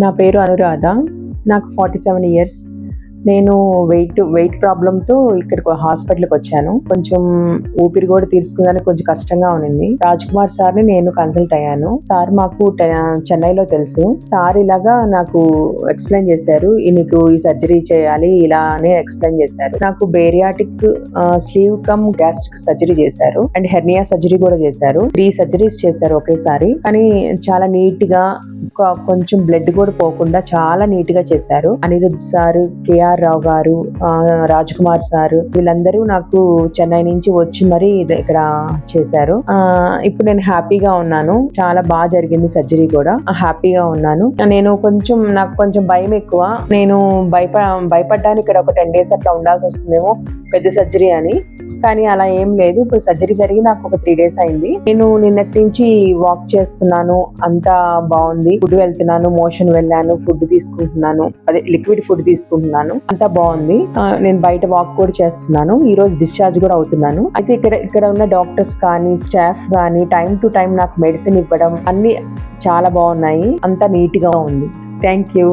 నా పేరు అనురాధ. నాకు 47 ఇయర్స్. నేను వెయిట్ ప్రాబ్లంతో ఇక్కడికి హాస్పిటల్కి వచ్చాను. కొంచెం ఊపిరి కూడా తీసుకునేదానికి కొంచెం కష్టంగా ఉన్నింది. రాజ్ కుమార్ సార్ని నేను కన్సల్ట్ అయ్యాను. సార్ మాకు చెన్నైలో తెలుసు. సార్ ఇలాగా నాకు ఎక్స్ప్లెయిన్ చేశారు, నీకు ఈ సర్జరీ చేయాలి ఇలా అని ఎక్స్ప్లెయిన్ చేశారు. నాకు bariatric sleeve cum gastric surgery చేశారు అండ్ హెర్నియా సర్జరీ కూడా చేశారు. 3 సర్జరీస్ చేశారు ఒకేసారి. కానీ చాలా నీట్ గా, కొంచెం బ్లడ్ కూడా పోకుండా చాలా నీట్ గా చేశారు. అనిరుద్ సార్, కేఆర్ రావు గారు, రాజ్ కుమార్ సార్, వీళ్ళందరూ నాకు చెన్నై నుంచి వచ్చి మరి ఇక్కడ చేశారు. ఇప్పుడు నేను హ్యాపీగా ఉన్నాను. చాలా బాగా జరిగింది సర్జరీ కూడా. హ్యాపీగా ఉన్నాను. నాకు కొంచెం భయం ఎక్కువ. నేను భయపడ్డాను ఇక్కడ ఒక 10 days అట్లా ఉండాల్సి వస్తుందేమో పెద్ద సర్జరీ అని. కానీ అలా ఏం లేదు. ఇప్పుడు సర్జరీ జరిగి నాకు ఒక 3 days అయింది. నేను నిన్నటి నుంచి వాక్ చేస్తున్నాను, అంతా బాగుంది. ఫుడ్ వెళ్తున్నాను, మోషన్ వెళ్ళాను, ఫుడ్ తీసుకుంటున్నాను, అదే లిక్విడ్ ఫుడ్ తీసుకుంటున్నాను, అంతా బాగుంది. నేను బయట వాక్ కూడా చేస్తున్నాను. ఈ రోజు డిశ్చార్జ్ కూడా అవుతున్నాను. అయితే ఇక్కడ ఉన్న డాక్టర్స్ కానీ స్టాఫ్ కానీ టైం టు టైం నాకు మెడిసిన్ ఇవ్వడం అన్ని చాలా బాగున్నాయి. అంతా నీట్ గా ఉంది. Thank you.